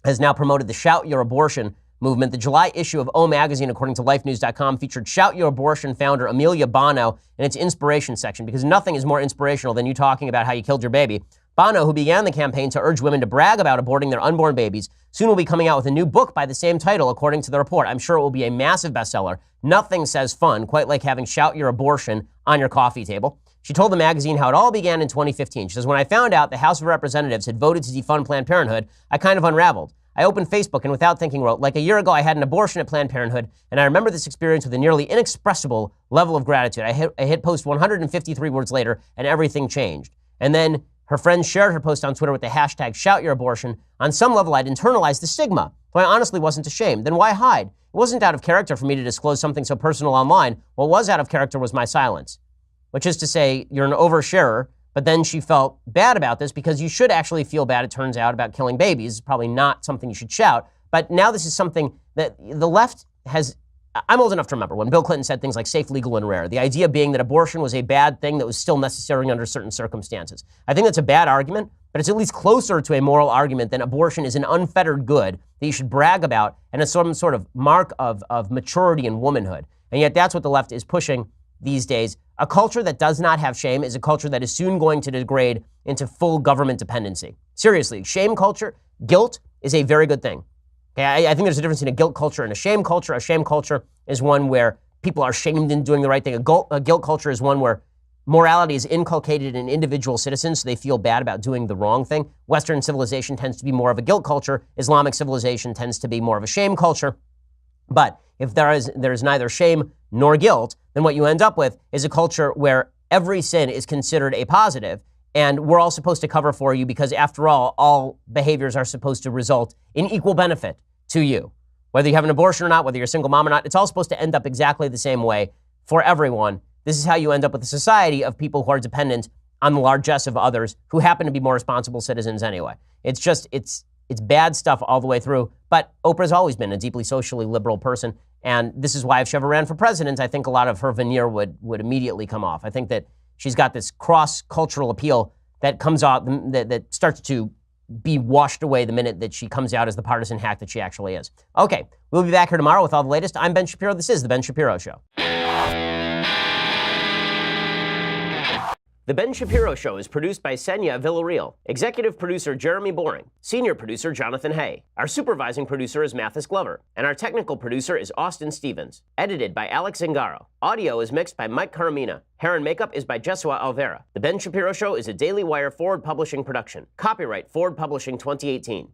has now promoted the Shout Your Abortion movement. The July issue of O Magazine, according to lifenews.com, featured Shout Your Abortion founder Amelia Bono in its inspiration section, because nothing is more inspirational than you talking about how you killed your baby. Bono, who began the campaign to urge women to brag about aborting their unborn babies, soon will be coming out with a new book by the same title, according to the report. I'm sure it will be a massive bestseller. Nothing says fun, quite like having Shout Your Abortion on your coffee table. She told the magazine how it all began in 2015. She says, when I found out the House of Representatives had voted to defund Planned Parenthood, I kind of unraveled. I opened Facebook and without thinking wrote, like a year ago, I had an abortion at Planned Parenthood, and I remember this experience with a nearly inexpressible level of gratitude. I hit post 153 words later, and everything changed. And then her friends shared her post on Twitter with the hashtag #ShoutYourAbortion. On some level, I'd internalized the stigma, so I honestly wasn't ashamed. Then why hide? It wasn't out of character for me to disclose something so personal online. What was out of character was my silence, which is to say you're an oversharer. But then she felt bad about this because you should actually feel bad, it turns out, about killing babies. It's probably not something you should shout. But now this is something that the left has. I'm old enough to remember when Bill Clinton said things like safe, legal, and rare. The idea being that abortion was a bad thing that was still necessary under certain circumstances. I think that's a bad argument, but it's at least closer to a moral argument than abortion is an unfettered good that you should brag about and it's some sort of mark of maturity and womanhood. And yet that's what the left is pushing these days. A culture that does not have shame is a culture that is soon going to degrade into full government dependency. Seriously, shame culture, guilt is a very good thing. Okay, I think there's a difference in a guilt culture and a shame culture. A shame culture is one where people are shamed in doing the right thing. A guilt culture is one where morality is inculcated in individual citizens, so they feel bad about doing the wrong thing. Western civilization tends to be more of a guilt culture. Islamic civilization tends to be more of a shame culture. But if there is neither shame nor guilt, then what you end up with is a culture where every sin is considered a positive, and we're all supposed to cover for you because, after all behaviors are supposed to result in equal benefit to you. Whether you have an abortion or not, whether you're a single mom or not, it's all supposed to end up exactly the same way for everyone. This is how you end up with a society of people who are dependent on the largesse of others who happen to be more responsible citizens anyway. It's bad stuff all the way through, but Oprah's always been a deeply socially liberal person, and this is why if she ever ran for president, I think a lot of her veneer would immediately come off. I think that she's got this cross-cultural appeal that comes out, that starts to be washed away the minute that she comes out as the partisan hack that she actually is. Okay, we'll be back here tomorrow with all the latest. I'm Ben Shapiro. This is The Ben Shapiro Show. The Ben Shapiro Show is produced by Senya Villarreal, executive producer Jeremy Boring, senior producer Jonathan Hay. Our supervising producer is Mathis Glover, and our technical producer is Austin Stevens. Edited by Alex Zingaro. Audio is mixed by Mike Caramina. Hair and makeup is by Jesua Alvera. The Ben Shapiro Show is a Daily Wire Forward Publishing production. Copyright Forward Publishing 2018.